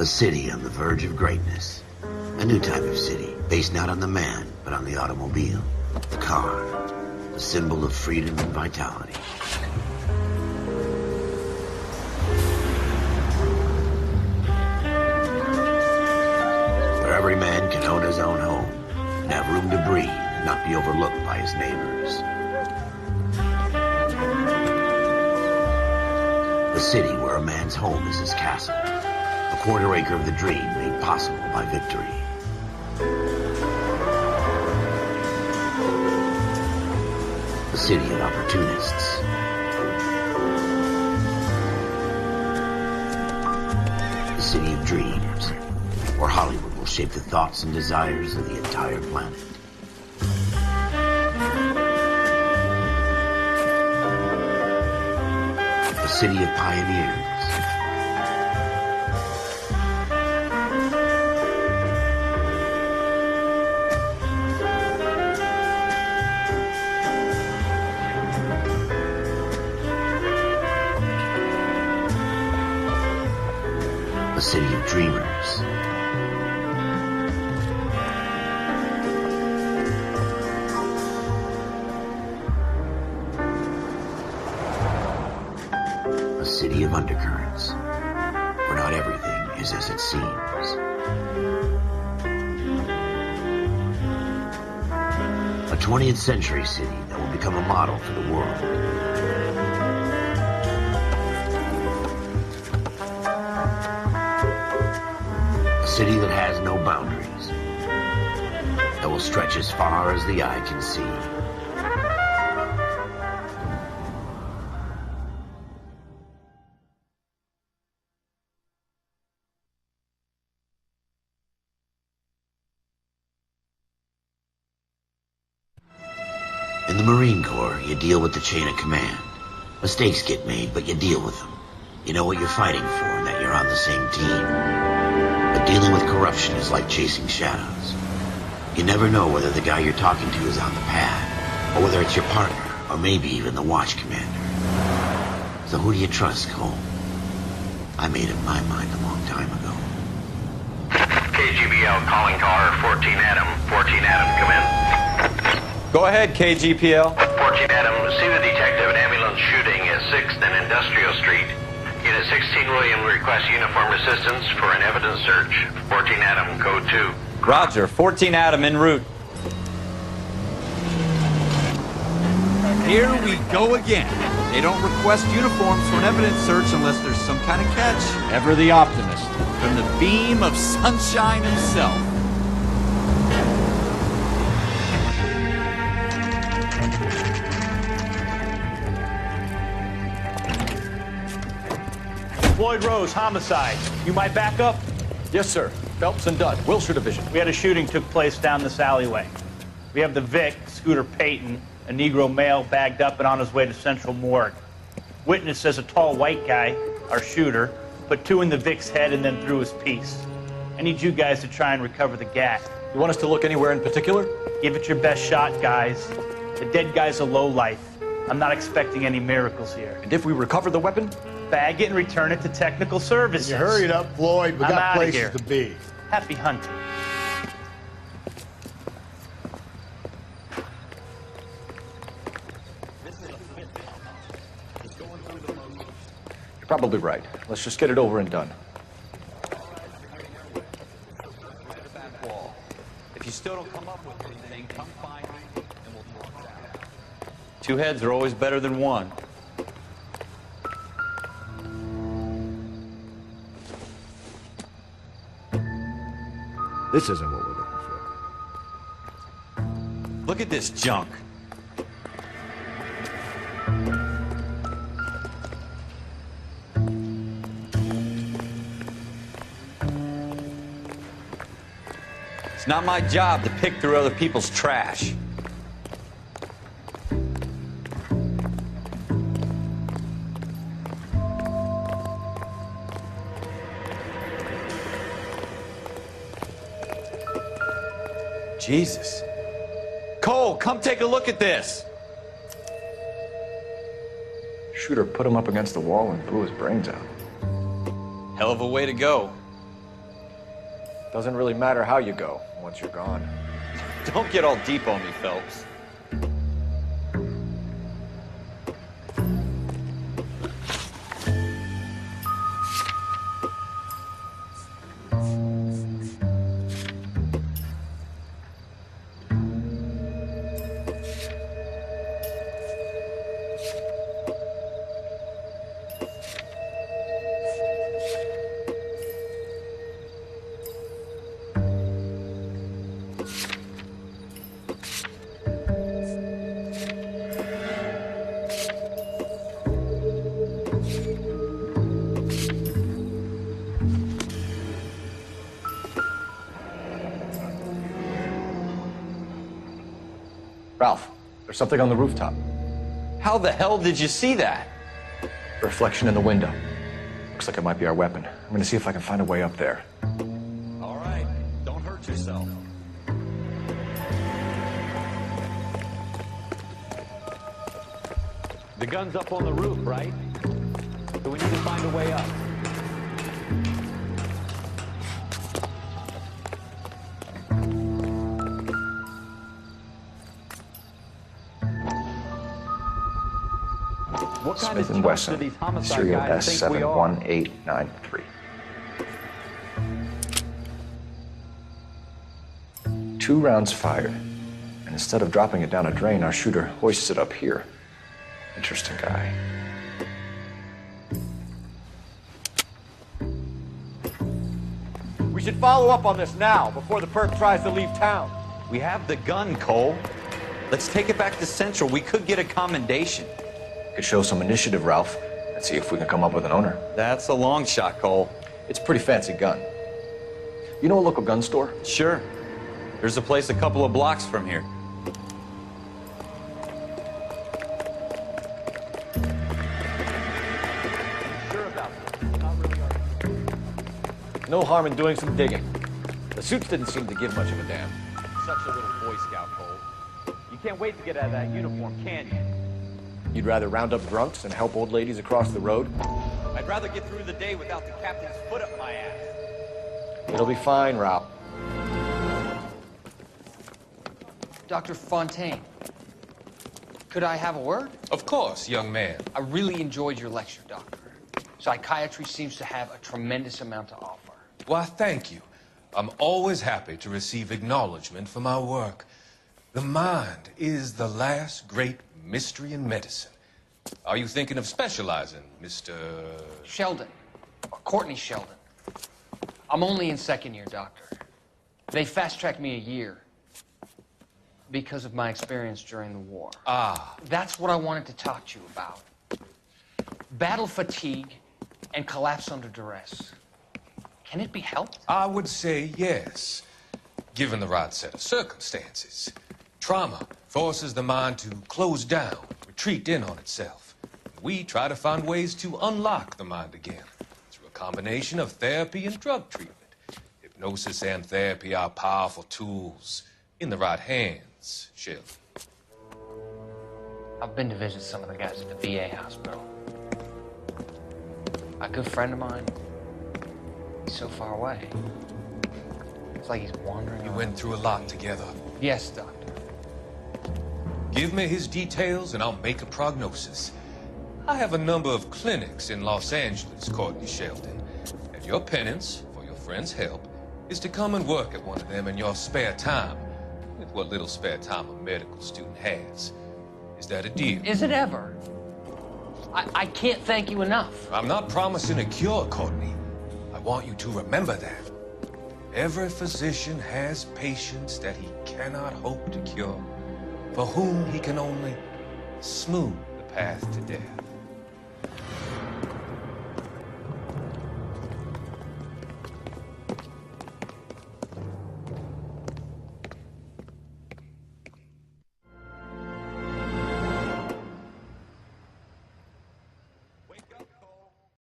A city on the verge of greatness. A new type of city, based not on the man, but on the automobile. The car. The symbol of freedom and vitality. Where every man can own his own home, and have room to breathe, and not be overlooked by his neighbors. The city where a man's home is his castle. A quarter acre of the dream made possible by victory. The city of opportunists. The city of dreams, where Hollywood will shape the thoughts and desires of the entire planet. The city of pioneers. The city of dreamers. A city of undercurrents, where not everything is as it seems. A 20th century city that will become a model for the world. A city that has no boundaries, that will stretch as far as the eye can see. In the Marine Corps, you deal with the chain of command. Mistakes get made, but you deal with them. You know what you're fighting for and that you're on the same team. But dealing with corruption is like chasing shadows. You never know whether the guy you're talking to is on the pad, or whether it's your partner, or maybe even the watch commander. So who do you trust, Cole? I made up my mind a long time ago. KGBL calling car 14 Adam. 14 Adam, come in. Go ahead, KGPL. 14 Adam, see the detective an ambulance shooting at 6th and Industrial Street. Unit 16 William requests uniformed assistance for an evidence search. 14 Adam, code 2. Roger, 14 Adam en route. Here we go again. They don't request uniforms for an evidence search unless there's some kind of catch. Ever the optimist. From the beam of sunshine himself. Floyd Rose, homicide. You might back up? Yes, sir. Phelps and Dunn, Wilshire Division. We had a shooting took place down this alleyway. We have the Vic, Scooter Payton, a Negro male bagged up and on his way to Central Morgue. Witness says a tall white guy, our shooter, put 2 in the Vic's head and then threw his piece. I need you guys to try and recover the gat. You want us to look anywhere in particular? Give it your best shot, guys. The dead guy's a lowlife. I'm not expecting any miracles here. And if we recover the weapon? Bag it and return it to technical services. You hurry it up, Floyd. We I'm got outta places here. to be. Happy hunting. You're probably right. Let's just get it over and done. If you still don't come up with anything, come find me and we'll talk it out. 2 heads are always better than 1. This isn't what we're looking for. Look at this junk. It's not my job to pick through other people's trash. Jesus. Cole, come take a look at this. Shooter put him up against the wall and blew his brains out. Hell of a way to go. Doesn't really matter how you go once you're gone. Don't get all deep on me, Phelps. Ralph, there's something on the rooftop. How the hell did you see that? Reflection in the window. Looks like it might be our weapon. I'm gonna see if I can find a way up there. All right, don't hurt yourself. The gun's up on the roof, right? So we need to find a way up. What kind of Smith & Wesson, do these homicide serial guys think we are? S71893. 2 rounds fired, and instead of dropping it down a drain, our shooter hoists it up here. Interesting guy. We should follow up on this now, before the perp tries to leave town. We have the gun, Cole. Let's take it back to Central. We could get a commendation. Could show some initiative, Ralph, and see if we can come up with an owner. That's a long shot, Cole. It's a pretty fancy gun. You know a local gun store? Sure. There's a place a couple of blocks from here. Sure about this. Not really No harm in doing some digging. The suits didn't seem to give much of a damn. such a little Boy Scout, Cole. You can't wait to get out of that uniform, can you? You'd rather round up drunks than help old ladies across the road? I'd rather get through the day without the captain's foot up my ass. It'll be fine, Ralph. Dr. Fontaine, could I have a word? Of course, young man. I really enjoyed your lecture, Doctor. Psychiatry seems to have a tremendous amount to offer. Why, thank you. I'm always happy to receive acknowledgement for my work. The mind is the last great mystery in medicine. Are you thinking of specializing, Mr. Sheldon, or Courtney Sheldon. I'm only in second year, Doctor. They fast-tracked me a year because of my experience during the war. Ah. That's what I wanted to talk to you about. Battle fatigue and collapse under duress. Can it be helped? I would say yes, given the right set of circumstances. Trauma forces the mind to close down, retreat in on itself. We try to find ways to unlock the mind again through a combination of therapy and drug treatment. Hypnosis and therapy are powerful tools in the right hands, Sheldon. I've been to visit some of the guys at the VA hospital. A good friend of mine, he's so far away. It's like he's wandering You around. went through a lot together. Yes, Doctor. Give me his details and I'll make a prognosis. I have a number of clinics in Los Angeles, Courtney Sheldon. And your penance, for your friend's help, is to come and work at one of them in your spare time, with what little spare time a medical student has. Is that a deal? Is it ever? I can't thank you enough. I'm not promising a cure, Courtney. I want you to remember that. Every physician has patients that he cannot hope to cure, for whom he can only smooth the path to death.